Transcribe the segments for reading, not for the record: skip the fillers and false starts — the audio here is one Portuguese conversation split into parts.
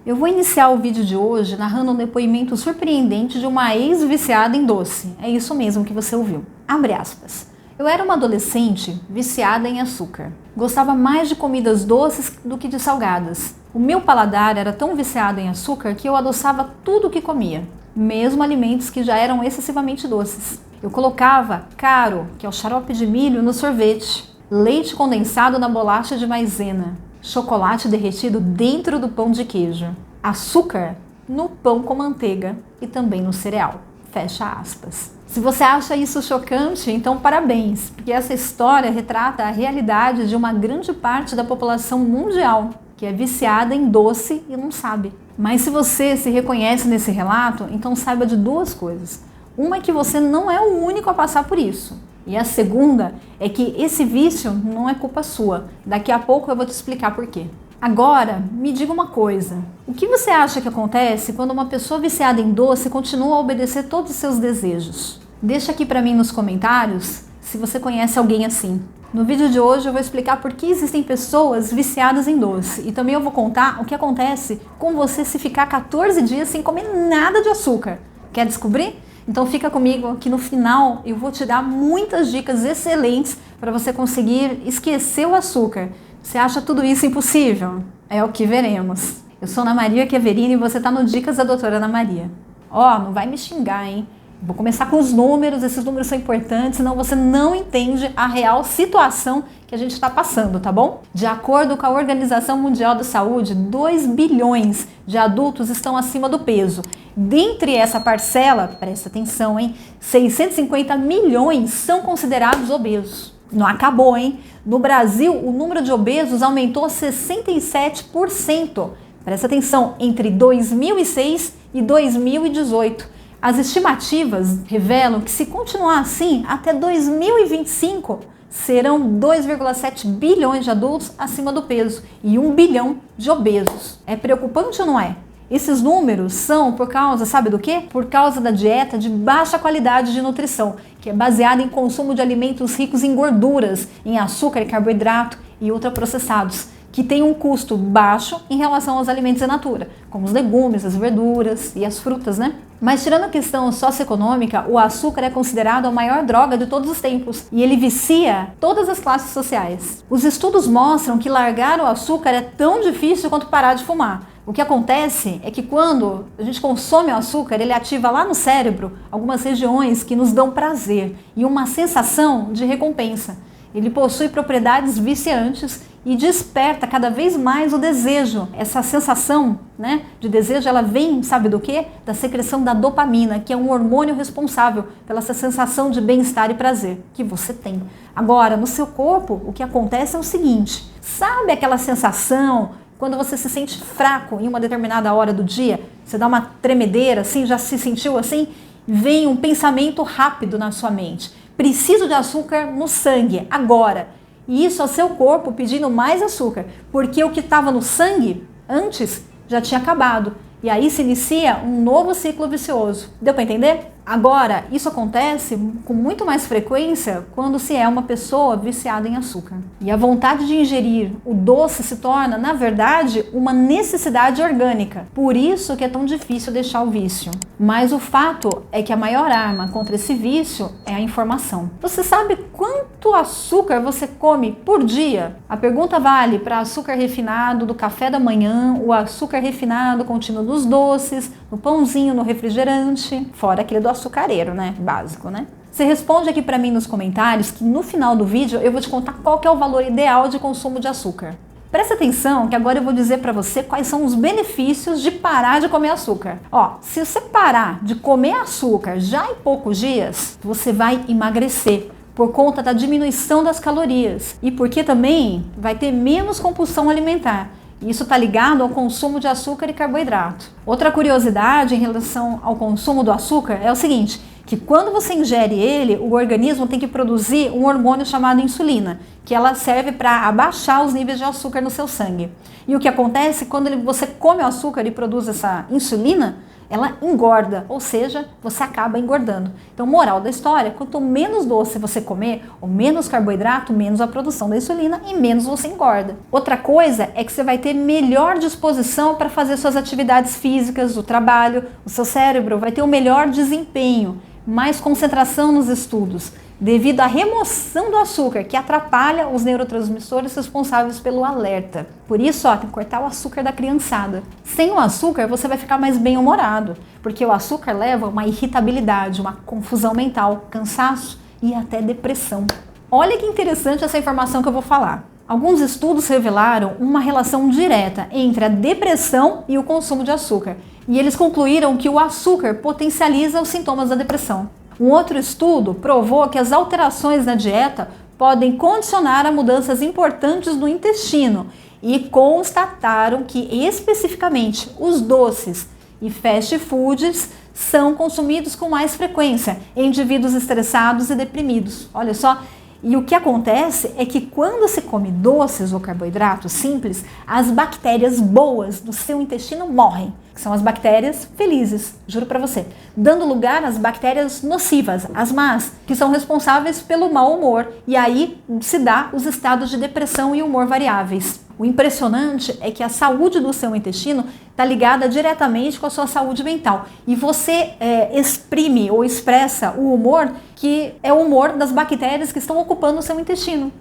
Eu vou iniciar o vídeo de hoje narrando um depoimento surpreendente de uma ex-viciada em doce. É isso mesmo que você ouviu. Abre aspas. Eu era uma adolescente viciada em açúcar. Gostava mais de comidas doces do que de salgadas. O meu paladar era tão viciado em açúcar que eu adoçava tudo o que comia, mesmo alimentos que já eram excessivamente doces. Eu colocava caro, que é o xarope de milho, no sorvete, leite condensado na bolacha de maisena, chocolate derretido dentro do pão de queijo, açúcar no pão com manteiga e também no cereal. Fecha aspas. Se você acha isso chocante, então parabéns, porque essa história retrata a realidade de uma grande parte da população mundial que é viciada em doce e não sabe. Mas se você se reconhece nesse relato, então saiba de duas coisas. Uma é que você não é o único a passar por isso. E a segunda é que esse vício não é culpa sua. Daqui a pouco eu vou te explicar por quê. Agora, me diga uma coisa. O que você acha que acontece quando uma pessoa viciada em doce continua a obedecer todos os seus desejos? Deixa aqui pra mim nos comentários se você conhece alguém assim. No vídeo de hoje eu vou explicar por que existem pessoas viciadas em doce. E também eu vou contar o que acontece com você se ficar 14 dias sem comer nada de açúcar. Quer descobrir? Então fica comigo que no final eu vou te dar muitas dicas excelentes para você conseguir esquecer o açúcar. Você acha tudo isso impossível? É o que veremos. Eu sou Ana Maria Chiaverini e você está no Dicas da Doutora Ana Maria. Ó, não vai me xingar, hein? Vou começar com os números, esses números são importantes, senão você não entende a real situação que a gente está passando, tá bom? De acordo com a Organização Mundial da Saúde, 2 bilhões de adultos estão acima do peso. Dentre essa parcela, presta atenção, hein? 650 milhões são considerados obesos. Não acabou, hein? No Brasil, o número de obesos aumentou 67%. Presta atenção, entre 2006 e 2018. As estimativas revelam que se continuar assim, até 2025, serão 2,7 bilhões de adultos acima do peso e 1 bilhão de obesos. É preocupante ou não é? Esses números são por causa, sabe do quê? Por causa da dieta de baixa qualidade de nutrição, que é baseada em consumo de alimentos ricos em gorduras, em açúcar e carboidrato e ultraprocessados, que tem um custo baixo em relação aos alimentos in natura, como os legumes, as verduras e as frutas, né? Mas tirando a questão socioeconômica, o açúcar é considerado a maior droga de todos os tempos e ele vicia todas as classes sociais. Os estudos mostram que largar o açúcar é tão difícil quanto parar de fumar. O que acontece é que quando a gente consome o açúcar, ele ativa lá no cérebro algumas regiões que nos dão prazer e uma sensação de recompensa. Ele possui propriedades viciantes e desperta cada vez mais o desejo. Essa sensação, né, de desejo, ela vem, sabe do quê? Da secreção da dopamina, que é um hormônio responsável pela essa sensação de bem-estar e prazer que você tem. Agora, no seu corpo, o que acontece é o seguinte: sabe aquela sensação quando você se sente fraco em uma determinada hora do dia? Você dá uma tremedeira, assim, já se sentiu assim? Vem um pensamento rápido na sua mente. Preciso de açúcar no sangue, agora. E isso é o seu corpo pedindo mais açúcar, porque o que estava no sangue antes já tinha acabado. E aí se inicia um novo ciclo vicioso. Deu para entender? Agora, isso acontece com muito mais frequência quando se é uma pessoa viciada em açúcar. E a vontade de ingerir o doce se torna, na verdade, uma necessidade orgânica. Por isso que é tão difícil deixar o vício. Mas o fato é que a maior arma contra esse vício é a informação. Você sabe quanto açúcar você come por dia? A pergunta vale para açúcar refinado do café da manhã, o açúcar refinado contínuo dos doces, no pãozinho, no refrigerante, fora aquele do açucareiro, né? Básico, né? Você responde aqui pra mim nos comentários que no final do vídeo eu vou te contar qual que é o valor ideal de consumo de açúcar. Presta atenção que agora eu vou dizer pra você quais são os benefícios de parar de comer açúcar. Ó, se você parar de comer açúcar já em poucos dias, você vai emagrecer por conta da diminuição das calorias e porque também vai ter menos compulsão alimentar. Isso está ligado ao consumo de açúcar e carboidrato. Outra curiosidade em relação ao consumo do açúcar é o seguinte, que quando você ingere ele, o organismo tem que produzir um hormônio chamado insulina, que ela serve para abaixar os níveis de açúcar no seu sangue. E o que acontece quando você come o açúcar e produz essa insulina, ela engorda, ou seja, você acaba engordando. Então, moral da história, quanto menos doce você comer, ou menos carboidrato, menos a produção da insulina e menos você engorda. Outra coisa é que você vai ter melhor disposição para fazer suas atividades físicas, o trabalho, o seu cérebro vai ter um melhor desempenho, mais concentração nos estudos, devido à remoção do açúcar, que atrapalha os neurotransmissores responsáveis pelo alerta. Por isso, tem que cortar o açúcar da criançada. Sem o açúcar, você vai ficar mais bem-humorado, porque o açúcar leva a uma irritabilidade, uma confusão mental, cansaço e até depressão. Olha que interessante essa informação que eu vou falar. Alguns estudos revelaram uma relação direta entre a depressão e o consumo de açúcar, e eles concluíram que o açúcar potencializa os sintomas da depressão. Um outro estudo provou que as alterações na dieta podem condicionar a mudanças importantes no intestino e constataram que especificamente os doces e fast foods são consumidos com mais frequência em indivíduos estressados e deprimidos. Olha só. E o que acontece é que quando se come doces ou carboidratos simples, as bactérias boas do seu intestino morrem, que são as bactérias felizes, juro pra você, dando lugar às bactérias nocivas, as más, que são responsáveis pelo mau humor, e aí se dá os estados de depressão e humor variáveis. O impressionante é que a saúde do seu intestino está ligada diretamente com a sua saúde mental. E você exprime ou expressa o humor que é o humor das bactérias que estão ocupando o seu intestino.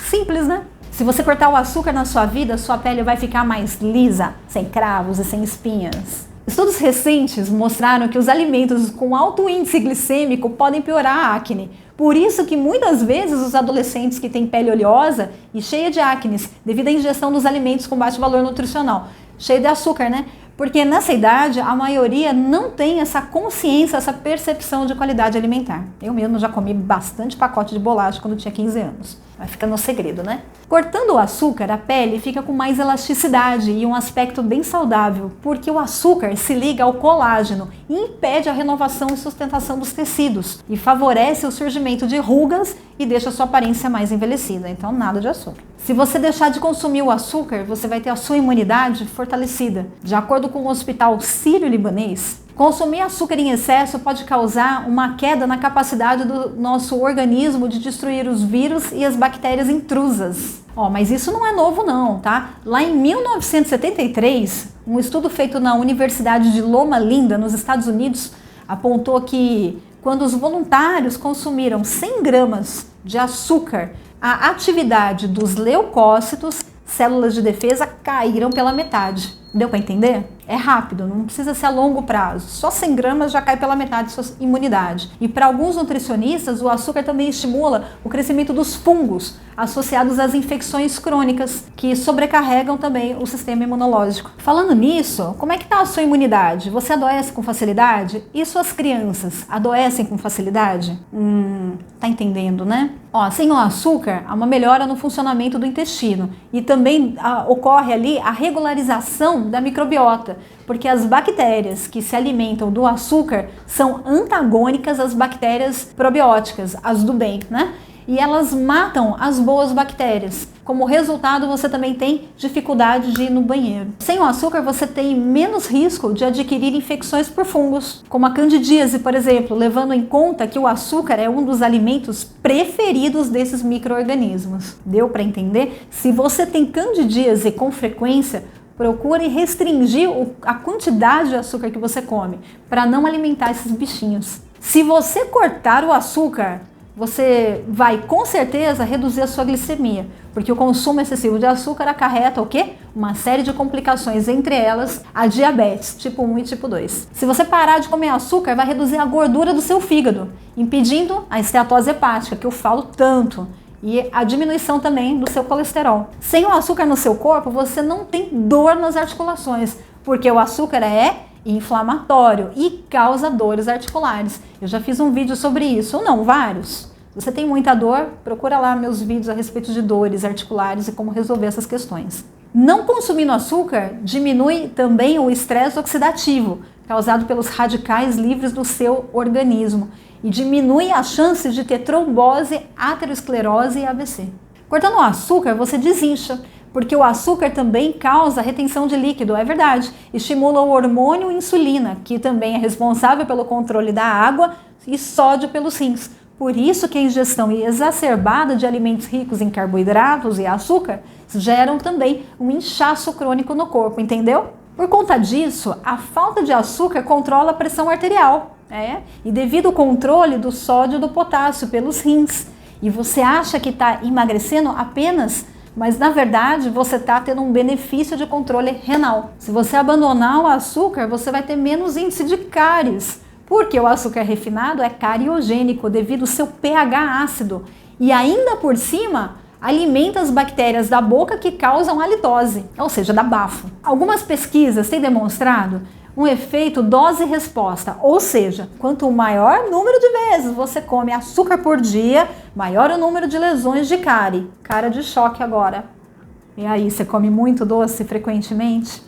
Simples, né? Se você cortar o açúcar na sua vida, sua pele vai ficar mais lisa, sem cravos e sem espinhas. Estudos recentes mostraram que os alimentos com alto índice glicêmico podem piorar a acne. Por isso que muitas vezes os adolescentes que têm pele oleosa e cheia de acne, devido à ingestão dos alimentos com baixo valor nutricional, cheio de açúcar, né? Porque nessa idade a maioria não tem essa consciência, essa percepção de qualidade alimentar. Eu mesmo já comi bastante pacote de bolacha quando tinha 15 anos. Vai ficando um segredo, né? Cortando o açúcar, a pele fica com mais elasticidade e um aspecto bem saudável, porque o açúcar se liga ao colágeno e impede a renovação e sustentação dos tecidos e favorece o surgimento de rugas e deixa a sua aparência mais envelhecida. Então, nada de açúcar. Se você deixar de consumir o açúcar, você vai ter a sua imunidade fortalecida. De acordo com o Hospital Sírio-Libanês, consumir açúcar em excesso pode causar uma queda na capacidade do nosso organismo de destruir os vírus e as bactérias intrusas. Mas isso não é novo não, tá? Lá em 1973, um estudo feito na Universidade de Loma Linda, nos Estados Unidos, apontou que quando os voluntários consumiram 100 gramas de açúcar, a atividade dos leucócitos, células de defesa, caíram pela metade. Deu para entender? É rápido, não precisa ser a longo prazo. Só 100 gramas já cai pela metade sua imunidade. E para alguns nutricionistas, o açúcar também estimula o crescimento dos fungos associados às infecções crônicas, que sobrecarregam também o sistema imunológico. Falando nisso, como é que está a sua imunidade? Você adoece com facilidade? E suas crianças adoecem com facilidade? Tá entendendo, né? Sem o açúcar, há uma melhora no funcionamento do intestino e também ocorre ali a regularização da microbiota, porque as bactérias que se alimentam do açúcar são antagônicas às bactérias probióticas, as do bem, né? E elas matam as boas bactérias. Como resultado, você também tem dificuldade de ir no banheiro. Sem o açúcar, você tem menos risco de adquirir infecções por fungos, como a candidíase, por exemplo, levando em conta que o açúcar é um dos alimentos preferidos desses micro-organismos. Deu para entender? Se você tem candidíase com frequência, procure restringir a quantidade de açúcar que você come, para não alimentar esses bichinhos. Se você cortar o açúcar, você vai com certeza reduzir a sua glicemia, porque o consumo excessivo de açúcar acarreta o quê? Uma série de complicações, entre elas a diabetes, tipo 1 e tipo 2. Se você parar de comer açúcar, vai reduzir a gordura do seu fígado, impedindo a esteatose hepática, que eu falo tanto, e a diminuição também do seu colesterol. Sem o açúcar no seu corpo, você não tem dor nas articulações, porque o açúcar é inflamatório e causa dores articulares. Eu já fiz um vídeo sobre isso, ou não, vários. Se você tem muita dor, procura lá meus vídeos a respeito de dores articulares e como resolver essas questões. Não consumindo açúcar diminui também o estresse oxidativo, causado pelos radicais livres do seu organismo, e diminui as chances de ter trombose, aterosclerose e AVC. Cortando o açúcar, você desincha, porque o açúcar também causa retenção de líquido, é verdade. Estimula o hormônio insulina, que também é responsável pelo controle da água e sódio pelos rins. Por isso que a ingestão exacerbada de alimentos ricos em carboidratos e açúcar geram também um inchaço crônico no corpo, entendeu? Por conta disso, a falta de açúcar controla a pressão arterial, e devido ao controle do sódio e do potássio pelos rins. E você acha que está emagrecendo apenas, mas na verdade você está tendo um benefício de controle renal. Se você abandonar o açúcar, você vai ter menos índice de cáries, porque o açúcar refinado é cariogênico devido ao seu pH ácido e ainda por cima alimenta as bactérias da boca que causam halitose, ou seja, dá bafo. Algumas pesquisas têm demonstrado um efeito dose-resposta, ou seja, quanto maior número de vezes você come açúcar por dia, maior o número de lesões de cárie. Cara de choque agora. E aí, você come muito doce frequentemente?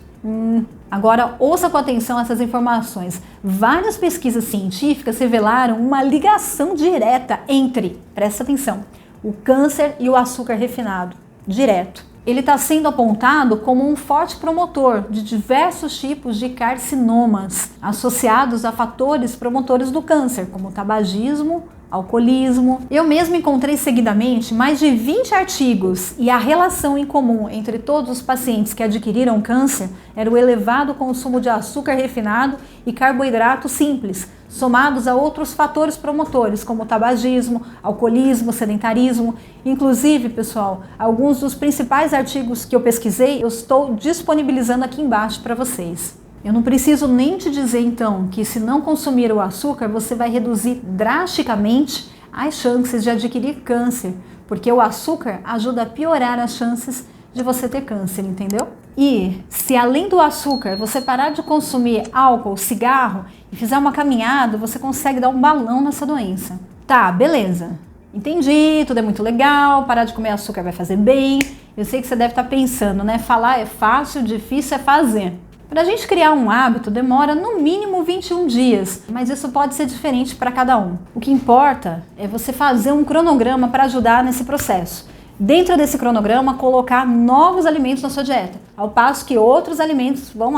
Agora, ouça com atenção essas informações. Várias pesquisas científicas revelaram uma ligação direta entre, presta atenção, o câncer e o açúcar refinado. Direto. Ele está sendo apontado como um forte promotor de diversos tipos de carcinomas associados a fatores promotores do câncer, como tabagismo, alcoolismo. Eu mesmo encontrei seguidamente mais de 20 artigos e a relação em comum entre todos os pacientes que adquiriram câncer era o elevado consumo de açúcar refinado e carboidrato simples, somados a outros fatores promotores, como tabagismo, alcoolismo, sedentarismo. Inclusive, pessoal, alguns dos principais artigos que eu pesquisei, eu estou disponibilizando aqui embaixo para vocês. Eu não preciso nem te dizer, então, que se não consumir o açúcar, você vai reduzir drasticamente as chances de adquirir câncer, porque o açúcar ajuda a piorar as chances de você ter câncer, entendeu? E se além do açúcar você parar de consumir álcool, cigarro e fizer uma caminhada, você consegue dar um balão nessa doença. Tá, beleza. Entendi, tudo é muito legal, parar de comer açúcar vai fazer bem. Eu sei que você deve estar pensando, né? Falar é fácil, difícil é fazer. Para a gente criar um hábito demora no mínimo 21 dias, mas isso pode ser diferente para cada um. O que importa é você fazer um cronograma para ajudar nesse processo. Dentro desse cronograma, colocar novos alimentos na sua dieta, ao passo que outros alimentos vão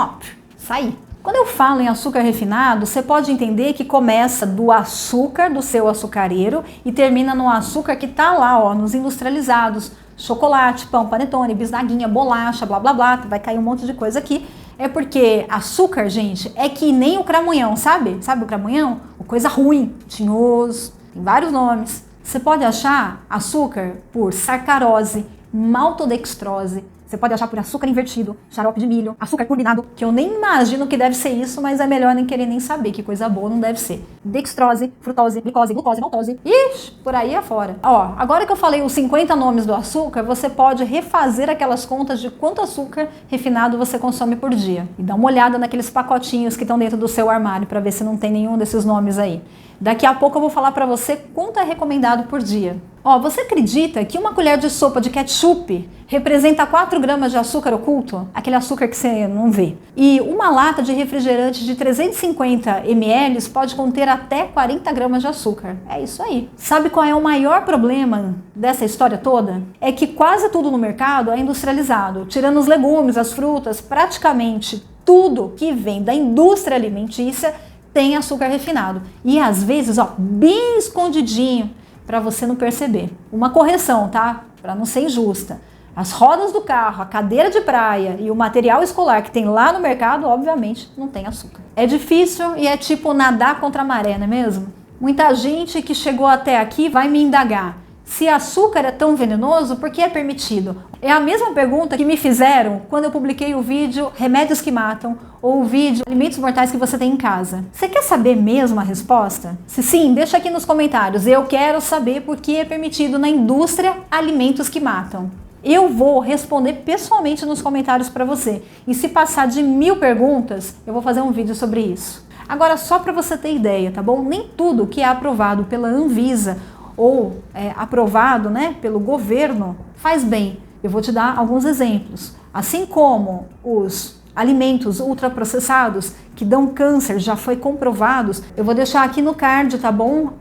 sair. Quando eu falo em açúcar refinado, você pode entender que começa do açúcar do seu açucareiro e termina no açúcar que está lá, nos industrializados, chocolate, pão, panetone, bisnaguinha, bolacha, blá blá blá, vai cair um monte de coisa aqui. É porque açúcar, gente, é que nem o cramunhão, sabe? Sabe o cramunhão? Uma coisa ruim, tinhoso, tem vários nomes. Você pode achar açúcar por sacarose, maltodextrose, você pode achar por açúcar invertido, xarope de milho, açúcar combinado, que eu nem imagino que deve ser isso, mas é melhor nem querer nem saber, que coisa boa não deve ser. Dextrose, frutose, glicose, glucose, maltose, ixi, por aí afora. Ó, agora que eu falei os 50 nomes do açúcar, você pode refazer aquelas contas de quanto açúcar refinado você consome por dia. E dá uma olhada naqueles pacotinhos que estão dentro do seu armário, para ver se não tem nenhum desses nomes aí. Daqui a pouco eu vou falar para você quanto é recomendado por dia. Ó, você acredita que uma colher de sopa de ketchup representa 4 gramas de açúcar oculto? Aquele açúcar que você não vê. E uma lata de refrigerante de 350 ml pode conter até 40 gramas de açúcar. É isso aí. Sabe qual é o maior problema dessa história toda? É que quase tudo no mercado é industrializado. Tirando os legumes, as frutas, praticamente tudo que vem da indústria alimentícia tem açúcar refinado. E às vezes, bem escondidinho, para você não perceber. Uma correção, tá? Para não ser injusta. As rodas do carro, a cadeira de praia e o material escolar que tem lá no mercado, obviamente, não tem açúcar. É difícil e é tipo nadar contra a maré, não é mesmo? Muita gente que chegou até aqui vai me indagar. Se açúcar é tão venenoso, por que é permitido? É a mesma pergunta que me fizeram quando eu publiquei o vídeo Remédios que Matam ou o vídeo Alimentos Mortais que você tem em casa. Você quer saber mesmo a resposta? Se sim, deixa aqui nos comentários. Eu quero saber por que é permitido na indústria alimentos que matam. Eu vou responder pessoalmente nos comentários para você. E se passar de 1000 perguntas, eu vou fazer um vídeo sobre isso. Agora, só para você ter ideia, tá bom? Nem tudo que é aprovado pela Anvisa ou aprovado, né, pelo governo faz bem. Eu vou te dar alguns exemplos. Assim como os alimentos ultraprocessados que dão câncer, já foi comprovados, eu vou deixar aqui no card, tá bom?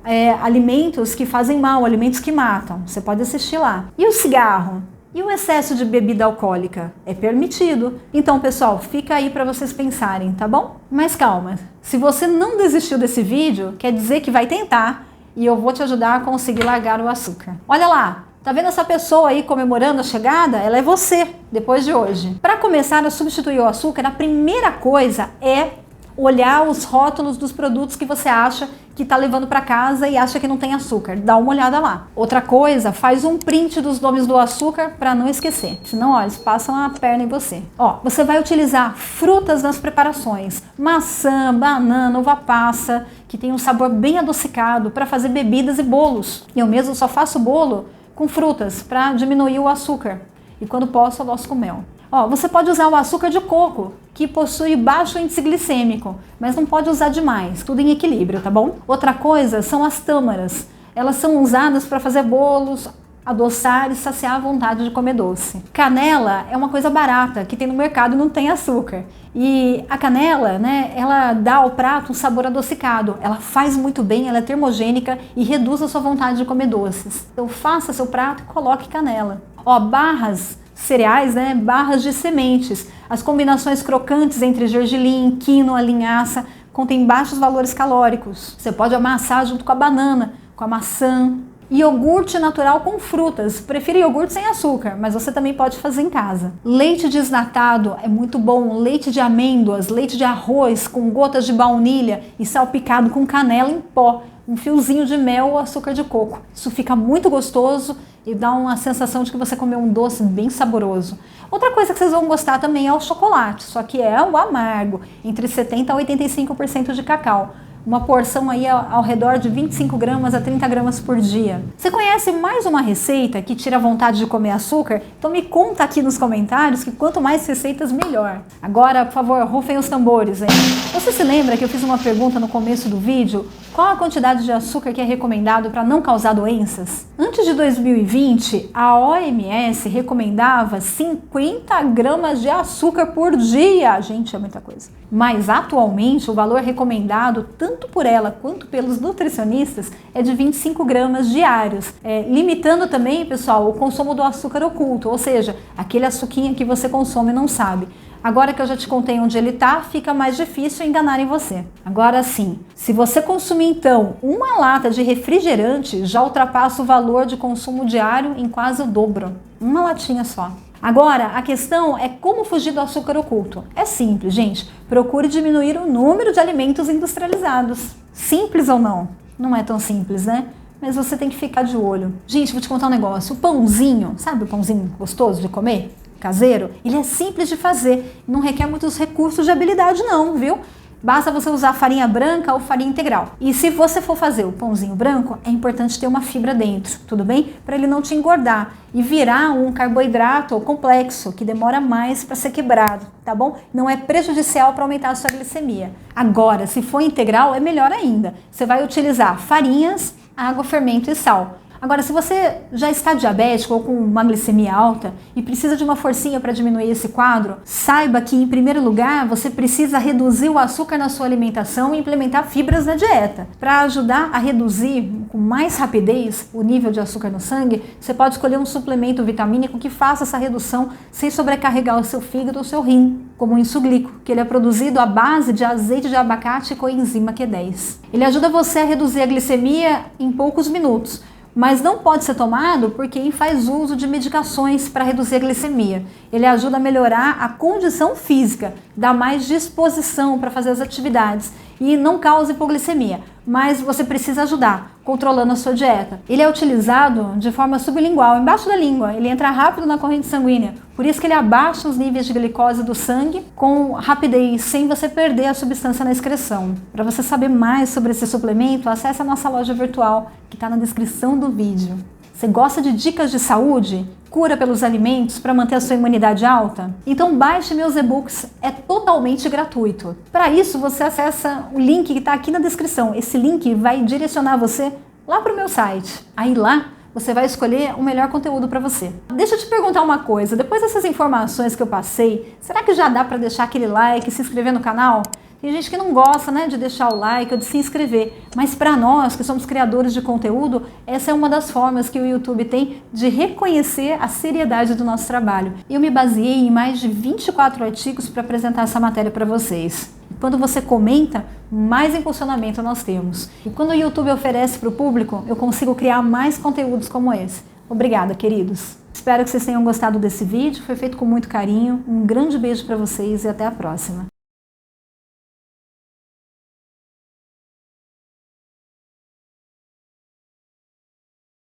Alimentos que fazem mal, alimentos que matam. Você pode assistir lá. E o cigarro? E o excesso de bebida alcoólica? É permitido. Então, pessoal, fica aí para vocês pensarem, tá bom? Mas calma, se você não desistiu desse vídeo, quer dizer que vai tentar e eu vou te ajudar a conseguir largar o açúcar. Olha lá, tá vendo essa pessoa aí comemorando a chegada? Ela é você, depois de hoje. Para começar a substituir o açúcar, a primeira coisa é olhar os rótulos dos produtos que você acha que está levando para casa e acha que não tem açúcar. Dá uma olhada lá. Outra coisa, faz um print dos nomes do açúcar para não esquecer. Senão, ó, eles passam a perna em você. Ó, você vai utilizar frutas nas preparações. Maçã, banana, uva passa, que tem um sabor bem adocicado para fazer bebidas e bolos. Eu mesmo só faço bolo com frutas para diminuir o açúcar. E quando posso, eu gosto com mel. Ó, você pode usar o açúcar de coco, que possui baixo índice glicêmico, mas não pode usar demais, tudo em equilíbrio, tá bom? Outra coisa são as tâmaras. Elas são usadas para fazer bolos, adoçar e saciar a vontade de comer doce. Canela é uma coisa barata, que tem no mercado e não tem açúcar. E a canela, né, ela dá ao prato um sabor adocicado. Ela faz muito bem, ela é termogênica e reduz a sua vontade de comer doces. Então faça seu prato e coloque canela. Ó, barras cereais, né? Barras de sementes. As combinações crocantes entre gergelim, quinoa, linhaça contêm baixos valores calóricos. Você pode amassar junto com a banana, com a maçã. Iogurte natural com frutas. Prefiro iogurte sem açúcar, mas você também pode fazer em casa. Leite desnatado é muito bom. Leite de amêndoas, leite de arroz com gotas de baunilha e salpicado com canela em pó. Um fiozinho de mel ou açúcar de coco. Isso fica muito gostoso e dá uma sensação de que você comeu um doce bem saboroso. Outra coisa que vocês vão gostar também é o chocolate, só que é o amargo, entre 70% a 85% de cacau. Uma porção aí ao redor de 25 gramas a 30 gramas por dia. Você conhece mais uma receita que tira a vontade de comer açúcar? Então me conta aqui nos comentários que quanto mais receitas, melhor. Agora, por favor, rufem os tambores aí. Você se lembra que eu fiz uma pergunta no começo do vídeo? Qual a quantidade de açúcar que é recomendado para não causar doenças? Antes de 2020, a OMS recomendava 50 gramas de açúcar por dia. Gente, é muita coisa. Mas atualmente o valor recomendado, tanto por ela quanto pelos nutricionistas, é de 25 gramas diários. Limitando também, pessoal, o consumo do açúcar oculto, ou seja, aquele açuquinha que você consome e não sabe. Agora que eu já te contei onde ele tá, fica mais difícil enganarem você. Agora sim, se você consumir então uma lata de refrigerante, já ultrapassa o valor de consumo diário em quase o dobro. Uma latinha só. Agora, a questão é como fugir do açúcar oculto. É simples, gente. Procure diminuir o número de alimentos industrializados. Simples ou não? Não é tão simples, né? Mas você tem que ficar de olho. Gente, vou te contar um negócio. O pãozinho, sabe o pãozinho gostoso de comer? Caseiro, ele é simples de fazer, não requer muitos recursos de habilidade não, viu? Basta você usar farinha branca ou farinha integral. E se você for fazer o pãozinho branco, é importante ter uma fibra dentro, tudo bem? Para ele não te engordar e virar um carboidrato complexo, que demora mais para ser quebrado, tá bom? Não é prejudicial para aumentar a sua glicemia. Agora, se for integral, é melhor ainda. Você vai utilizar farinhas, água, fermento e sal. Agora, se você já está diabético ou com uma glicemia alta e precisa de uma forcinha para diminuir esse quadro, saiba que, em primeiro lugar, você precisa reduzir o açúcar na sua alimentação e implementar fibras na dieta. Para ajudar a reduzir com mais rapidez o nível de açúcar no sangue, você pode escolher um suplemento vitamínico que faça essa redução sem sobrecarregar o seu fígado ou o seu rim, como o insuglico, que ele é produzido à base de azeite de abacate e coenzima Q10. Ele ajuda você a reduzir a glicemia em poucos minutos, mas não pode ser tomado por quem faz uso de medicações para reduzir a glicemia. Ele ajuda a melhorar a condição física, dá mais disposição para fazer as atividades e não causa hipoglicemia, mas você precisa ajudar, controlando a sua dieta. Ele é utilizado de forma sublingual, embaixo da língua, ele entra rápido na corrente sanguínea, por isso que ele abaixa os níveis de glicose do sangue com rapidez, sem você perder a substância na excreção. Para você saber mais sobre esse suplemento, acesse a nossa loja virtual, que está na descrição do vídeo. Você gosta de dicas de saúde? Cura pelos alimentos para manter a sua imunidade alta? Então baixe meus e-books, é totalmente gratuito. Para isso você acessa o link que está aqui na descrição. Esse link vai direcionar você lá para o meu site. Aí lá você vai escolher o melhor conteúdo para você. Deixa eu te perguntar uma coisa, depois dessas informações que eu passei, será que já dá para deixar aquele like e se inscrever no canal? Tem gente que não gosta, né, de deixar o like ou de se inscrever, mas para nós que somos criadores de conteúdo, essa é uma das formas que o YouTube tem de reconhecer a seriedade do nosso trabalho. Eu me baseei em mais de 24 artigos para apresentar essa matéria para vocês. Quando você comenta, mais impulsionamento nós temos. E quando o YouTube oferece para o público, eu consigo criar mais conteúdos como esse. Obrigada, queridos. Espero que vocês tenham gostado desse vídeo, foi feito com muito carinho. Um grande beijo para vocês e até a próxima.